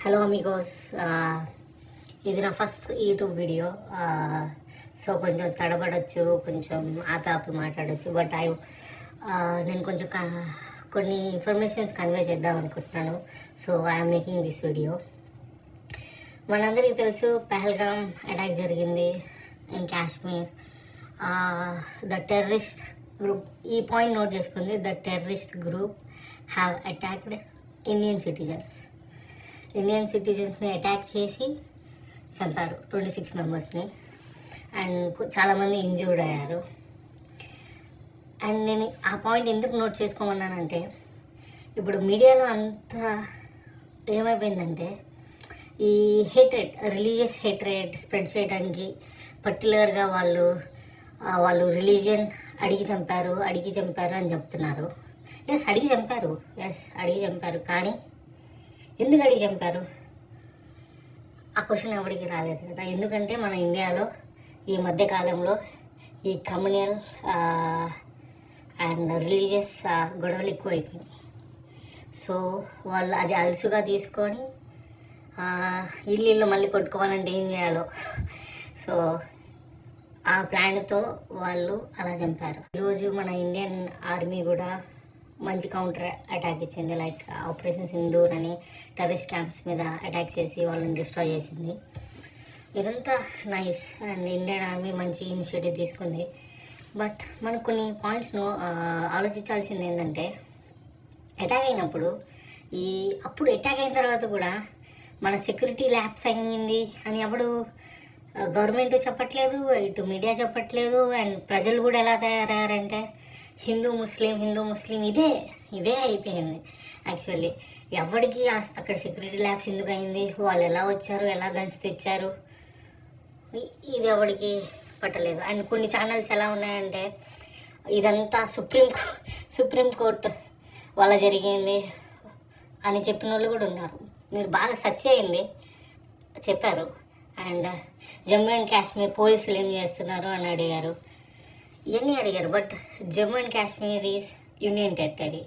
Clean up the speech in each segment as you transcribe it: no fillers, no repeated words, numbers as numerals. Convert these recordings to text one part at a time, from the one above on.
Hello Amigos, ఇది నా first YouTube video. So కొంచెం తడబడచ్చు, కొంచెం ఆపి మాట్లాడచ్చు. బట్ నేను కొంచెం కొన్ని ఇన్ఫర్మేషన్స్ కన్వే చేద్దాం అనుకుంటున్నాను. So I'm making this video. మనందరికీ తెలుసు, పహల్గామ్ అటాక్ జరిగింది in Kashmir. The terrorist group, ఈ పాయింట్ నోట్ చేసుకుంది, the terrorist group have attacked Indian సిటిజన్స్ని అటాక్ చేసి చంపారు 26 మెంబర్స్ని. అండ్ చాలామంది ఇంజూర్డ్ అయ్యారు. అండ్ నేను ఆ పాయింట్ ఎందుకు నోట్ చేసుకోమన్నానంటే, ఇప్పుడు మీడియాలో అంతా ఏమైపోయిందంటే, ఈ రిలీజియస్ హేట్రేట్ స్ప్రెడ్ చేయడానికి పర్టికులర్గా వాళ్ళు రిలీజియన్ అడిగి చంపారు అని చెప్తున్నారు. అడిగి చంపారు, కానీ ఎందుకు అడిగి చంపారు? ఆ క్వశ్చన్ ఎవరికి రాలేదు కదా. ఎందుకంటే మన ఇండియాలో ఈ మధ్యకాలంలో ఈ కమ్యూనల్ అండ్ రిలీజియస్ గొడవలు ఎక్కువైపోయినాయి. సో వాళ్ళు అది అలసుగా తీసుకొని ఇల్లు మళ్ళీ కొట్టుకోవాలంటే ఏం చేయాలో, సో ఆ ప్లాన్తో వాళ్ళు అలా చంపారు. ఈరోజు మన ఇండియన్ ఆర్మీ కూడా మంచి కౌంటర్ అటాక్ ఇచ్చింది. లైక్ ఆపరేషన్ సింధూర్ అని టెర్రరిస్ట్ క్యాంప్స్ మీద అటాక్ చేసి వాళ్ళని డిస్ట్రాయ్ చేసింది. ఇదంతా నైస్, అండ్ ఇండియన్ ఆర్మీ మంచి ఇనిషియేటివ్ తీసుకుంది. బట్ మనకు కొన్ని పాయింట్స్ను ఆలోచించాల్సింది ఏంటంటే, అటాక్ అయినప్పుడు అప్పుడు అటాక్ అయిన తర్వాత కూడా మన సెక్యూరిటీ ల్యాప్స్ అయ్యింది అని అప్పుడు గవర్నమెంట్ చెప్పట్లేదు, ఇటు మీడియా చెప్పట్లేదు. అండ్ ప్రజలు కూడా ఎలా తయారయ్యారంటే, హిందూ ముస్లిం ఇదే అయిపోయింది. యాక్చువల్లీ ఎవరికి అక్కడ సెక్యూరిటీ ల్యాబ్స్ ఎందుకు అయింది, వాళ్ళు ఎలా వచ్చారు, ఎలా గన్స్ తెచ్చారు, ఇది ఎవరికి పట్టలేదు. అండ్ కొన్ని ఛానల్స్ ఎలా ఉన్నాయంటే, ఇదంతా సుప్రీంకోర్టు వల్ల జరిగింది అని చెప్పిన వాళ్ళు కూడా ఉన్నారు. మీరు బాగా సెర్చ్ చేయండి, చెప్పారు. అండ్ జమ్మూ అండ్ కాశ్మీర్ పోలీసులు ఏం చేస్తున్నారు అని అడిగారు, ఇవన్నీ అడిగారు. But Jammu and Kashmir is union territory.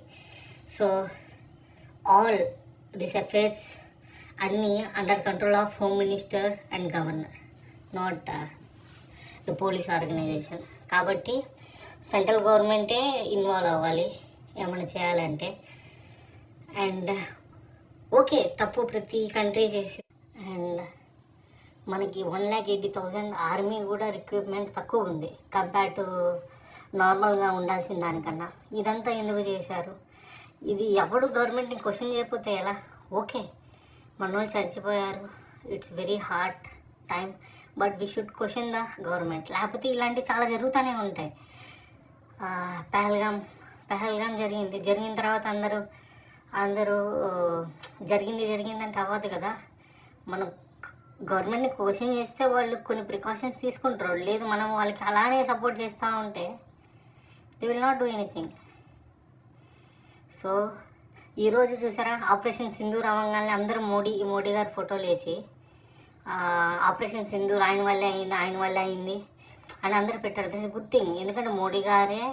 So all this affairs అన్నీ under control of home minister and governor, not the police organization. కాబట్టి సెంట్రల్ గవర్నమెంటే ఇన్వాల్వ్ అవ్వాలి ఏమైనా చేయాలంటే. అండ్ ఓకే, తప్పు ప్రతి కంట్రీ చేసి, అండ్ మనకి 1,80,000 ఆర్మీ కూడా రిక్రూట్మెంట్ తక్కువ ఉంది కంపేర్ టు నార్మల్గా ఉండాల్సిన దానికన్నా. ఇదంతా ఎందుకు చేశారు? ఇది ఎవడు గవర్నమెంట్ని క్వశ్చన్ చేయకపోతే ఎలా? ఓకే, మన వాళ్ళు చచ్చిపోయారు, it's very hard time, but we should question the government. లేకపోతే ఇలాంటివి చాలా జరుగుతూనే ఉంటాయి. పహల్గామ్ జరిగిన తర్వాత అందరూ జరిగిందంటే అవ్వదు కదా. మనం గవర్నమెంట్ని క్వశ్చన్ చేస్తే వాళ్ళు కొన్ని ప్రికాషన్స్ తీసుకుంటారు. లేదు మనం వాళ్ళకి అలానే సపోర్ట్ చేస్తూ ఉంటే they will not do anything. So ఈరోజు చూసారా, ఆపరేషన్ సింధూర్ అవ్వగానే అందరూ మోడీ గారి ఫోటోలు వేసి ఆపరేషన్ సింధూర్ ఆయన వల్లే అయింది అని అందరూ పెట్టారు. This is good thing. ఎందుకంటే మోడీ గారే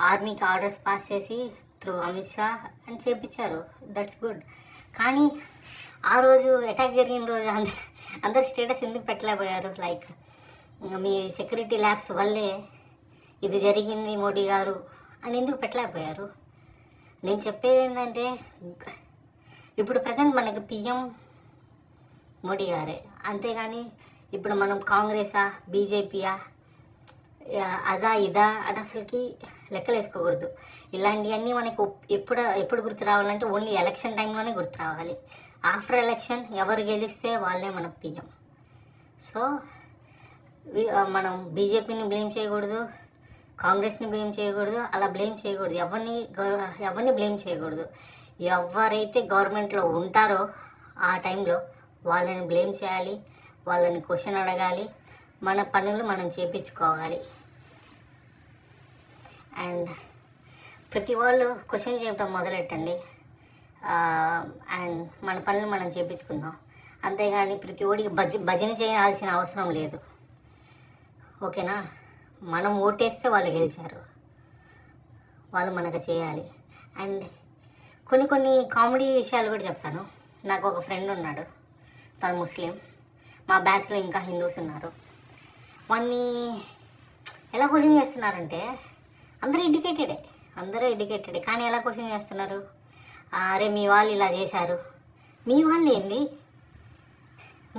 ఆర్మీకి ఆర్డర్స్ పాస్ చేసి త్రూ అమిత్ షా అని చేపించారు. That's good. కానీ ఆ రోజు అటాక్ జరిగిన రోజు అందరు స్టేటస్ ఎందుకు పెట్టలేకపోయారు? లైక్ మీ సెక్యూరిటీ ల్యాబ్స్ వల్లే ఇది జరిగింది మోడీ గారు అని ఎందుకు పెట్టలేకపోయారు? నేను చెప్పేది ఏంటంటే, ఇప్పుడు ప్రజెంట్ మనకి పిఎం మోడీ గారే, అంతేగాని ఇప్పుడు మనం కాంగ్రెసా బీజేపీయా ఇదా అని అసలుకి లెక్కలు వేసుకోకూడదు. ఇలాంటివన్నీ మనకు ఎప్పుడు గుర్తు రావాలంటే ఓన్లీ ఎలక్షన్ టైంలోనే గుర్తు రావాలి. ఆఫ్టర్ ఎలక్షన్ ఎవరు గెలిస్తే వాళ్ళే మన పిఎం. సో మనం బీజేపీని బ్లేమ్ చేయకూడదు, కాంగ్రెస్ని బ్లేమ్ చేయకూడదు, అలా బ్లేమ్ చేయకూడదు. ఎవరిని బ్లేమ్ చేయకూడదు. ఎవరైతే గవర్నమెంట్లో ఉంటారో ఆ టైంలో వాళ్ళని బ్లేమ్ చేయాలి, వాళ్ళని క్వశ్చన్ అడగాలి, మన పనులు మనం చేయించుకోవాలి. అండ్ ప్రతి వాళ్ళు క్వశ్చన్ చేయడం మొదలెట్టండి, అండ్ మన పనులు మనం చేయించుకుందాం. అంతేగాని ప్రతి ఓడికి భజన చేయాల్సిన అవసరం లేదు. ఓకేనా? మనం ఓటేస్తే వాళ్ళు గెలిచారు, వాళ్ళు మనకు చేయాలి. అండ్ కొన్ని కామెడీ విషయాలు కూడా చెప్తాను. నాకు ఒక ఫ్రెండ్ ఉన్నాడు, తను ముస్లిం. మా బ్యాచ్లో ఇంకా హిందూస్ ఉన్నారు. వాడిని ఎలా క్వశ్చన్ చేస్తున్నారంటే అందరూ ఎడ్యుకేటెడే కానీ ఎలా క్వశ్చన్ చేస్తున్నారు, అరే మీ వాళ్ళు ఇలా చేశారు. మీ వాళ్ళు ఏంది?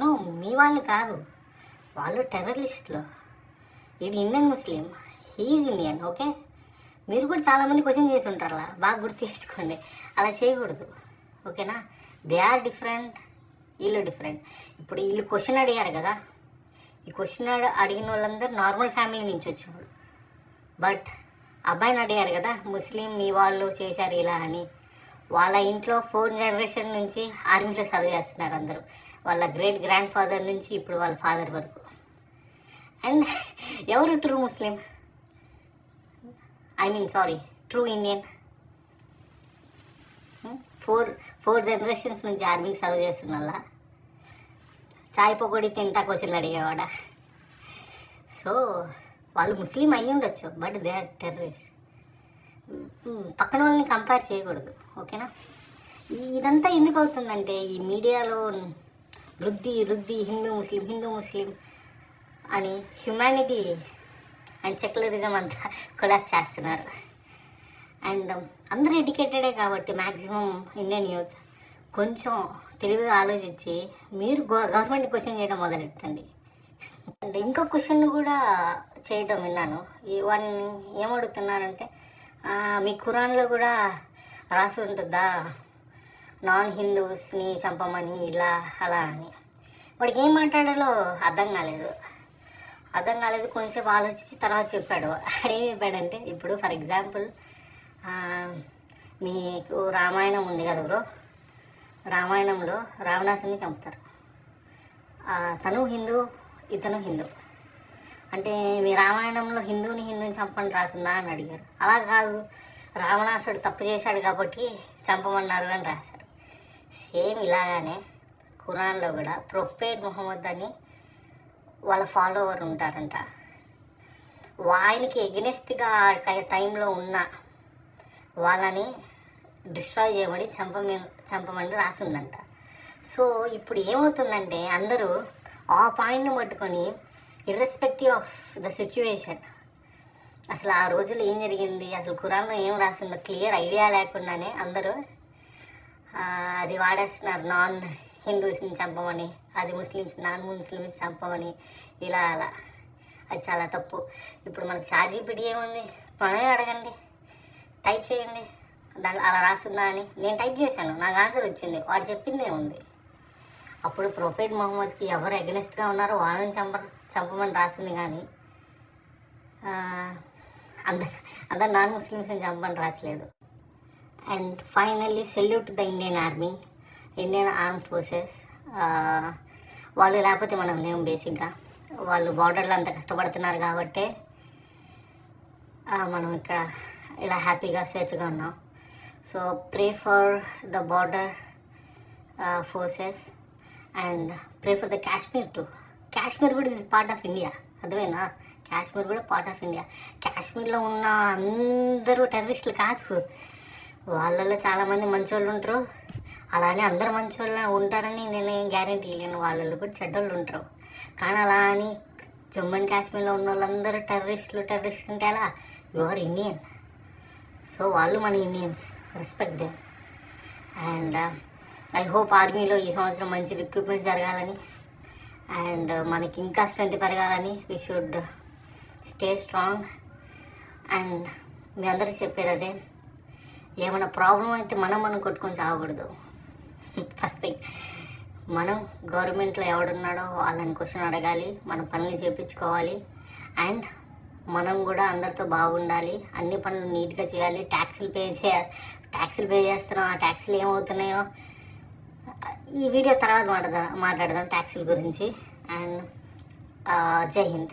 నో, మీ వాళ్ళు కాదు, వాళ్ళు టెర్రరిస్టులు. ఇది Indian Muslim, he's Indian. Okay, మీరు కూడా చాలామంది క్వశ్చన్ చేసి ఉంటారు, అలా బాగా గుర్తు తెచ్చుకోండి. అలా చేయకూడదు, ఓకేనా? దే ఆర్ డిఫరెంట్, వీళ్ళు డిఫరెంట్. ఇప్పుడు వీళ్ళు క్వశ్చన్ అడిగారు కదా, ఈ క్వశ్చన్ అడిగిన వాళ్ళందరూ నార్మల్ ఫ్యామిలీ నుంచి వచ్చేవాడు. బట్ అబ్బాయిని అడిగారు కదా, ముస్లిం మీ వాళ్ళు చేశారు ఇలా అని. వాళ్ళ ఇంట్లో 4 జనరేషన్ నుంచి ఆర్మీలో సర్వ్ చేస్తున్నారు అందరూ, వాళ్ళ గ్రేట్ గ్రాండ్ ఫాదర్ నుంచి ఇప్పుడు వాళ్ళ ఫాదర్ వరకు. అండ్ ఎవరు true Muslim? True Indian? Four generations నుంచి ఆర్మీకి సర్వ్ చేస్తున్న వాళ్ళ చాయ్ పకోడీ తింటా క్వశ్చన్లు అడిగేవాడా? సో వాళ్ళు ముస్లిం అయ్యి ఉండొచ్చు, బట్ దే ఆర్ టెర్రరిస్ట్. పక్కన వాళ్ళని కంపేర్ చేయకూడదు, ఓకేనా? ఇదంతా ఎందుకు అవుతుందంటే ఈ మీడియాలో రుద్ది హిందూ ముస్లిం అని హ్యుమానిటీ అండ్ సెక్యులరిజం అంతా కొలాప్స్ చేస్తున్నారు. అండ్ అందరూ ఎడ్యుకేటెడే కాబట్టి మ్యాక్సిమం ఇండియన్ యూత్ కొంచెం తెలివిగా ఆలోచించి మీరు గవర్నమెంట్ క్వశ్చన్ చేయడం మొదలెట్టండి. అండ్ ఇంకో క్వశ్చన్ కూడా చేయడం విన్నాను. వాడిని ఏమడుగుతున్నారంటే, మీ ఖురాన్లో కూడా రాసి ఉంటుందా నాన్ హిందూస్ని చంపమని ఇలా అలా అని. వాడికి ఏం మాట్లాడాలో అర్థం కాలేదు. కొంచెంసేపు ఆలోచించి తర్వాత చెప్పాడు. ఆడేం చెప్పాడంటే, ఇప్పుడు ఫర్ ఎగ్జాంపుల్ మీకు రామాయణం ఉంది కదా బ్రో, రామాయణంలో రావణాసుని చంపుతారు. తను హిందూ, ఇతను హిందూ. అంటే మీ రామాయణంలో హిందూని చంపని రాసిందా అని అడిగారు. అలా కాదు, రావణాసుడు తప్పు చేశాడు కాబట్టి చంపమన్నారు అని రాశారు. సేమ్ ఇలాగానే ఖురాన్లో కూడా ప్రొఫెట్ ముహమ్మద్ అని వాళ్ళ ఫాలోవర్ ఉంటారంట. ఆయనకి ఎగనెస్ట్గా టైంలో ఉన్న వాళ్ళని డిస్ట్రాయ్ చేయమని చంపమని రాసిందంట. సో ఇప్పుడు ఏమవుతుందంటే అందరూ ఆ పాయింట్ని పట్టుకొని ఇర్రెస్పెక్టివ్ ఆఫ్ ద సిచ్యువేషన్, అసలు ఆ రోజుల్లో ఏం జరిగింది, అసలు ఖురాన్లో ఏం రాసిందో క్లియర్ ఐడియా లేకుండానే అందరూ అది వాడేస్తున్నారు. నాన్ హిందూస్ని చంపమని, అది నాన్ ముస్లిమ్స్ చంపమని, ఇలా అలా. అది చాలా తప్పు. ఇప్పుడు మనకి ChatGPT ఏముంది, మనమే అడగండి, టైప్ చేయండి దాంట్లో అలా రాస్తుందా అని. నేను టైప్ చేశాను, నాకు ఆన్సర్ వచ్చింది. వాడు చెప్పిందే ఉంది. అప్పుడు ప్రొఫెట్ ముహమ్మద్కి ఎవరు అగెనిస్ట్గా ఉన్నారో వాళ్ళని చంపమని రాసింది, కానీ అందరు నాన్ ముస్లిమ్స్ని చంపమని రాసలేదు. And finally salute the Indian army, Indian armed forces. వాళ్ళు లేకపోతే మనం లేము. బేసిక్గా వాళ్ళు బార్డర్లో అంత కష్టపడుతున్నారు కాబట్టే మనం ఇక్కడ ఇలా హ్యాపీగా స్వేచ్ఛగా ఉన్నాం. So pray for the border forces and pray for the Kashmir to. Kashmir కూడా ఇది పార్ట్ ఆఫ్ ఇండియా, అర్థమైనా? కాశ్మీర్ కూడా పార్ట్ ఆఫ్ ఇండియా. కాశ్మీర్లో ఉన్న అందరూ టెర్రరిస్టులు కాదు, వాళ్ళల్లో చాలామంది మంచోళ్ళు ఉంటారు. అలానే అందరు మంచోళ్ళు ఉంటారని నేనేం గ్యారంటీ లేను, వాళ్ళల్లో కూడా చెడ్డోళ్ళు ఉంటారు. కానీ అలా అని జమ్మూ అండ్ కాశ్మీర్లో ఉన్న వాళ్ళందరూ టెర్రరిస్టులు అంటే అలా యు ఆర్ ఇండియన్. సో వాళ్ళు మన Indians, respect them. And I hope ఆర్మీలో ఈ సంవత్సరం మంచి రిక్రూట్మెంట్ జరగాలని అండ్ మనకి ఇంకా స్ట్రెంత్ పెరగాలని. We should stay strong. And మీ అందరికి చెప్పేది అదే, ఏమైనా ప్రాబ్లం అయితే మనం కొట్టుకొని చావకూడదు. ఫస్ట్ థింగ్, మనం గవర్నమెంట్లో ఎవడున్నాడో వాళ్ళని క్వశ్చన్ అడగాలి, మన పనులు చేయించుకోవాలి. అండ్ మనం కూడా అందరితో బాగుండాలి, అన్ని పనులు నీట్గా చేయాలి. ట్యాక్సులు పే చేస్తున్నాం, ఆ ట్యాక్సులు ఏమవుతున్నాయో ఈ వీడియో తర్వాత మాట్లాడదాం ట్యాక్సుల గురించి. అండ్ జై హింద్.